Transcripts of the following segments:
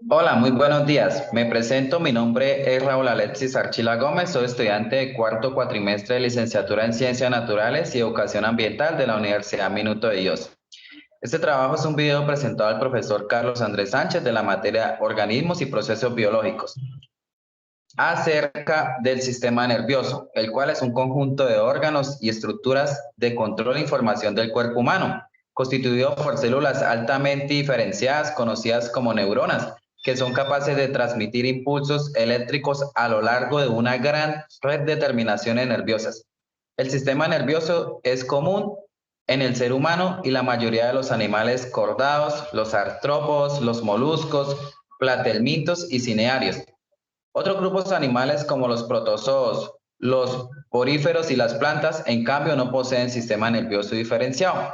Hola, muy buenos días. Me presento, mi nombre es Raúl Alexis Archila Gómez, soy estudiante de cuarto cuatrimestre de licenciatura en Ciencias Naturales y Educación Ambiental de la Universidad Minuto de Dios. Este trabajo es un video presentado al profesor Carlos Andrés Sánchez de la materia Organismos y Procesos Biológicos acerca del sistema nervioso, el cual es un conjunto de órganos y estructuras de control e información del cuerpo humano, constituido por células altamente diferenciadas conocidas como neuronas, que son capaces de transmitir impulsos eléctricos a lo largo de una gran red de terminaciones nerviosas. El sistema nervioso es común en el ser humano y la mayoría de los animales cordados, los artrópodos, los moluscos, platelmintos y cinearios. Otros grupos animales como los protozoos, los poríferos y las plantas, en cambio, no poseen sistema nervioso diferenciado.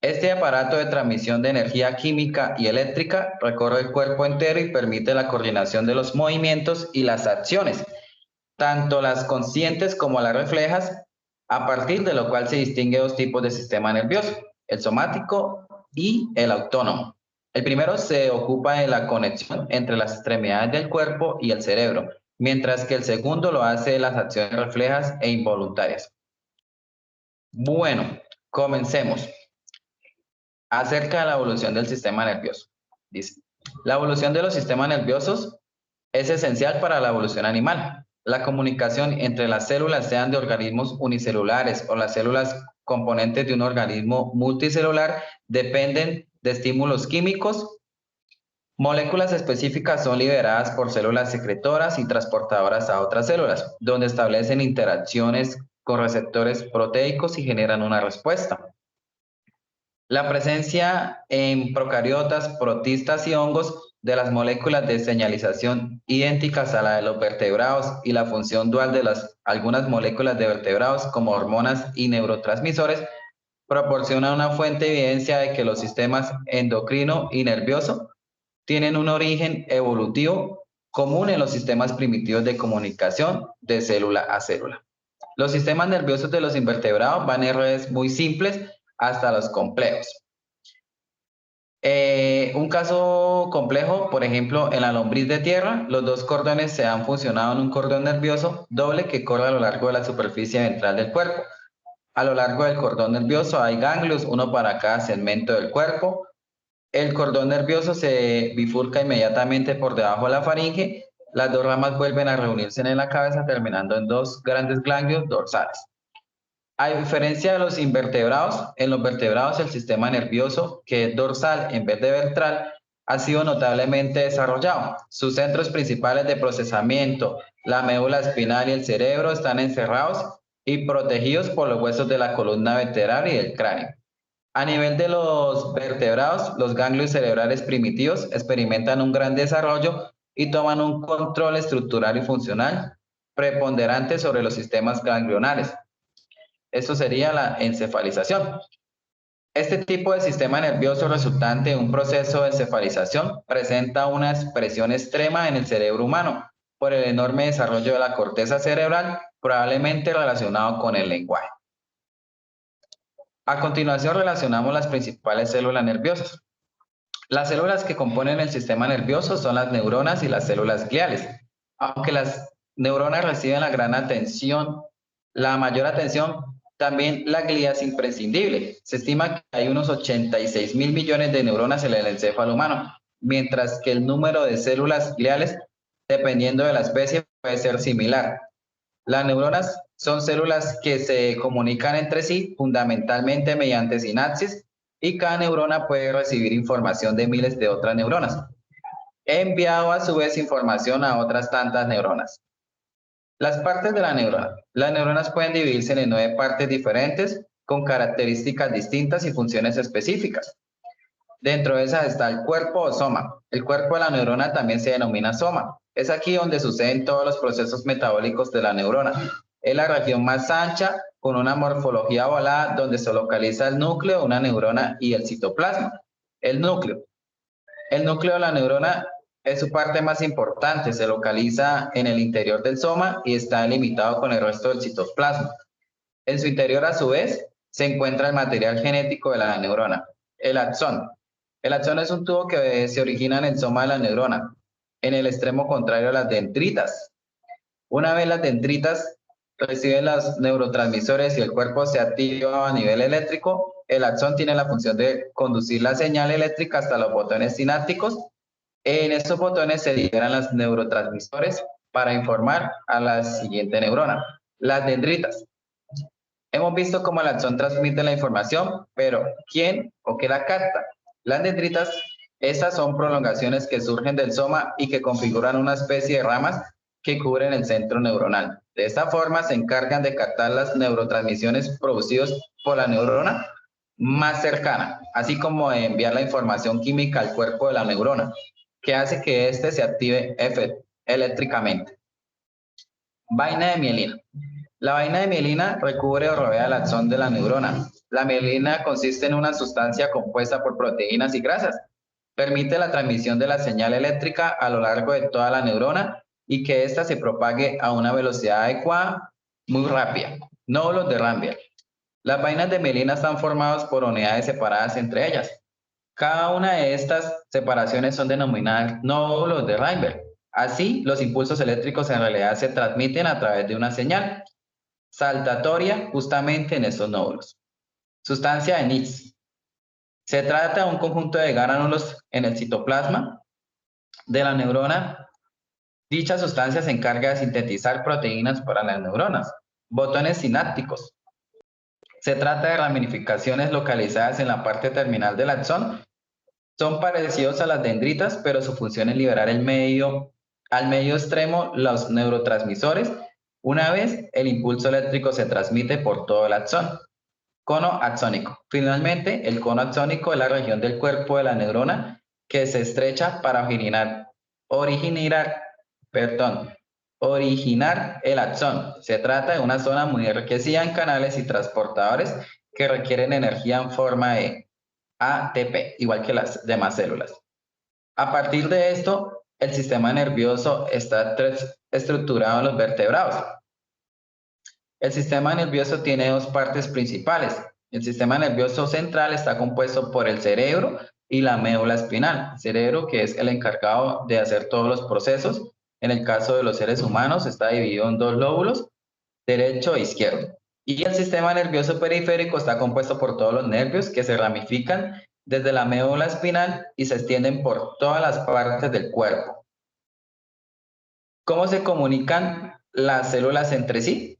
Este aparato de transmisión de energía química y eléctrica recorre el cuerpo entero y permite la coordinación de los movimientos y las acciones, tanto las conscientes como las reflejas, a partir de lo cual se distingue dos tipos de sistema nervioso, el somático y el autónomo. El primero se ocupa de la conexión entre las extremidades del cuerpo y el cerebro, mientras que el segundo lo hace de las acciones reflejas e involuntarias. Bueno, comencemos. Acerca de la evolución del sistema nervioso. Dice, la evolución de los sistemas nerviosos es esencial para la evolución animal. La comunicación entre las células, sean de organismos unicelulares o las células componentes de un organismo multicelular, dependen de estímulos químicos. Moléculas específicas son liberadas por células secretoras y transportadoras a otras células, donde establecen interacciones con receptores proteicos y generan una respuesta. La presencia en procariotas, protistas y hongos de las moléculas de señalización idénticas a la de los vertebrados y la función dual de algunas moléculas de vertebrados como hormonas y neurotransmisores proporciona una fuente de evidencia de que los sistemas endocrino y nervioso tienen un origen evolutivo común en los sistemas primitivos de comunicación de célula a célula. Los sistemas nerviosos de los invertebrados van en redes muy simples hasta los complejos. Un caso complejo, por ejemplo, en la lombriz de tierra, los dos cordones se han fusionado en un cordón nervioso doble que corre a lo largo de la superficie ventral del cuerpo. A lo largo del cordón nervioso hay ganglios, uno para cada segmento del cuerpo. El cordón nervioso se bifurca inmediatamente por debajo de la faringe. Las dos ramas vuelven a reunirse en la cabeza, terminando en dos grandes ganglios dorsales. A diferencia de los invertebrados, en los vertebrados el sistema nervioso, que es dorsal en vez de ventral, ha sido notablemente desarrollado. Sus centros principales de procesamiento, la médula espinal y el cerebro, están encerrados y protegidos por los huesos de la columna vertebral y del cráneo. A nivel de los vertebrados, los ganglios cerebrales primitivos experimentan un gran desarrollo y toman un control estructural y funcional preponderante sobre los sistemas ganglionales. Esto sería la encefalización. Este tipo de sistema nervioso resultante de un proceso de encefalización presenta una expresión extrema en el cerebro humano por el enorme desarrollo de la corteza cerebral, probablemente relacionado con el lenguaje. A continuación relacionamos las principales células nerviosas. Las células que componen el sistema nervioso son las neuronas y las células gliales. Aunque las neuronas reciben la mayor atención, también la glía es imprescindible. Se estima que hay unos 86.000 millones de neuronas en el encéfalo humano, mientras que el número de células gliales, dependiendo de la especie, puede ser similar. Las neuronas son células que se comunican entre sí fundamentalmente mediante sinapsis y cada neurona puede recibir información de miles de otras neuronas, enviado a su vez información a otras tantas neuronas. Las partes de la neurona. Las neuronas pueden dividirse en 9 partes diferentes con características distintas y funciones específicas. Dentro de esas está el cuerpo o soma. El cuerpo de la neurona también se denomina soma. Es aquí donde suceden todos los procesos metabólicos de la neurona. Es la región más ancha con una morfología ovalada donde se localiza el núcleo de una neurona y el citoplasma. El núcleo. El núcleo de la neurona es su parte más importante, se localiza en el interior del soma y está delimitado con el resto del citoplasma. En su interior, a su vez, se encuentra el material genético de la neurona, el axón. El axón es un tubo que se origina en el soma de la neurona, en el extremo contrario a las dendritas. Una vez las dendritas reciben los neurotransmisores y el cuerpo se activa a nivel eléctrico, el axón tiene la función de conducir la señal eléctrica hasta los botones sinápticos. En estos botones se liberan los neurotransmisores para informar a la siguiente neurona, las dendritas. Hemos visto cómo el axón transmite la información, pero ¿quién o qué la capta? Las dendritas, estas son prolongaciones que surgen del soma y que configuran una especie de ramas que cubren el centro neuronal. De esta forma se encargan de captar las neurotransmisiones producidas por la neurona más cercana, así como de enviar la información química al cuerpo de la neurona, que hace que éste se active eléctricamente. Vaina de mielina. La vaina de mielina recubre o rodea el axón de la neurona. La mielina consiste en una sustancia compuesta por proteínas y grasas. Permite la transmisión de la señal eléctrica a lo largo de toda la neurona y que ésta se propague a una velocidad adecuada, muy rápida. Nódulos de Ramberg. Las vainas de mielina están formadas por unidades separadas entre ellas. Cada una de estas separaciones son denominadas nódulos de Ramberg. Así, los impulsos eléctricos en realidad se transmiten a través de una señal saltatoria justamente en estos nódulos. Sustancia de Nitz. Se trata de un conjunto de granulos en el citoplasma de la neurona. Dicha sustancia se encarga de sintetizar proteínas para las neuronas. Botones sinápticos. Se trata de ramificaciones localizadas en la parte terminal del axón. Son parecidos a las dendritas, pero su función es liberar al medio extremo los neurotransmisores. Una vez el impulso eléctrico se transmite por todo el axón. Cono axónico. Finalmente, el cono axónico es la región del cuerpo de la neurona que se estrecha para originar el axón. Se trata de una zona muy enriquecida en canales y transportadores que requieren energía en forma de ATP, igual que las demás células. A partir de esto, el sistema nervioso está estructurado en los vertebrados. El sistema nervioso tiene dos partes principales. El sistema nervioso central está compuesto por el cerebro y la médula espinal. El cerebro, que es el encargado de hacer todos los procesos. En el caso de los seres humanos, está dividido en dos lóbulos, derecho e izquierdo. Y el sistema nervioso periférico está compuesto por todos los nervios que se ramifican desde la médula espinal y se extienden por todas las partes del cuerpo. ¿Cómo se comunican las células entre sí?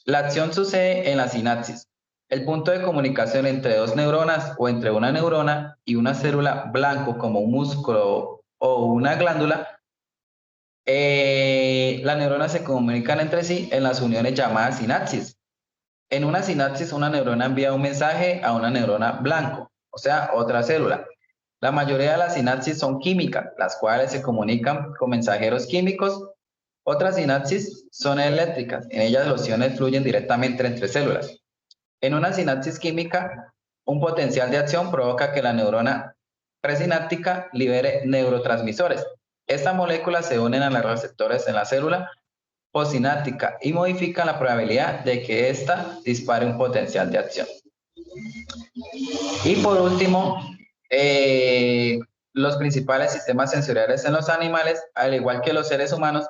La acción sucede en la sinapsis, el punto de comunicación entre dos neuronas o entre una neurona y una célula blanco como un músculo o una glándula. Las neuronas se comunican entre sí en las uniones llamadas sinapsis. En una sinapsis, una neurona envía un mensaje a una neurona blanco, o sea, otra célula. La mayoría de las sinapsis son químicas, las cuales se comunican con mensajeros químicos. Otras sinapsis son eléctricas, en ellas los iones fluyen directamente entre células. En una sinapsis química, un potencial de acción provoca que la neurona presináptica libere neurotransmisores. Estas moléculas se unen a los receptores en la célula postsináptica y modifican la probabilidad de que ésta dispare un potencial de acción. Y por último, los principales sistemas sensoriales en los animales, al igual que los seres humanos,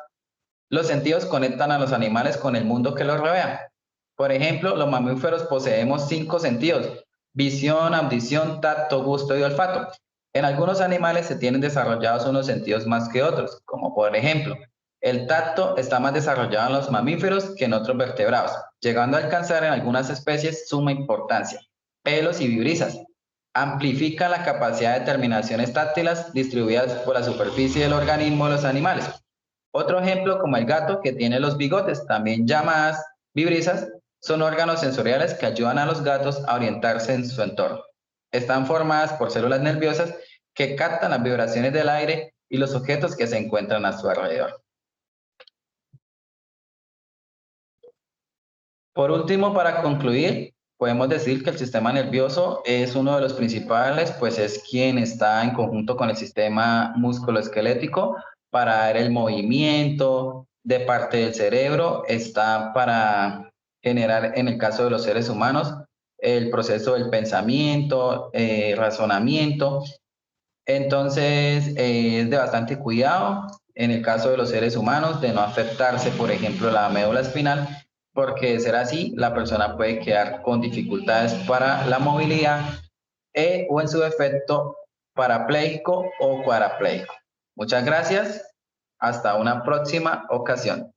los sentidos conectan a los animales con el mundo que los rodea. Por ejemplo, los mamíferos poseemos 5 sentidos: visión, audición, tacto, gusto y olfato. En algunos animales se tienen desarrollados unos sentidos más que otros, como por ejemplo, el tacto está más desarrollado en los mamíferos que en otros vertebrados, llegando a alcanzar en algunas especies suma importancia. Pelos y vibrisas amplifican la capacidad de terminaciones táctiles distribuidas por la superficie del organismo de los animales. Otro ejemplo, como el gato, que tiene los bigotes, también llamadas vibrisas, son órganos sensoriales que ayudan a los gatos a orientarse en su entorno. Están formadas por células nerviosas que captan las vibraciones del aire y los objetos que se encuentran a su alrededor. Por último, para concluir, podemos decir que el sistema nervioso es uno de los principales, pues es quien está en conjunto con el sistema musculoesquelético para dar el movimiento. De parte del cerebro está para generar, en el caso de los seres humanos, el proceso del pensamiento, razonamiento. Entonces, es de bastante cuidado en el caso de los seres humanos de no afectarse, por ejemplo, la médula espinal, porque de ser así, la persona puede quedar con dificultades para la movilidad o en su defecto parapléjico o cuadrapléjico. Muchas gracias. Hasta una próxima ocasión.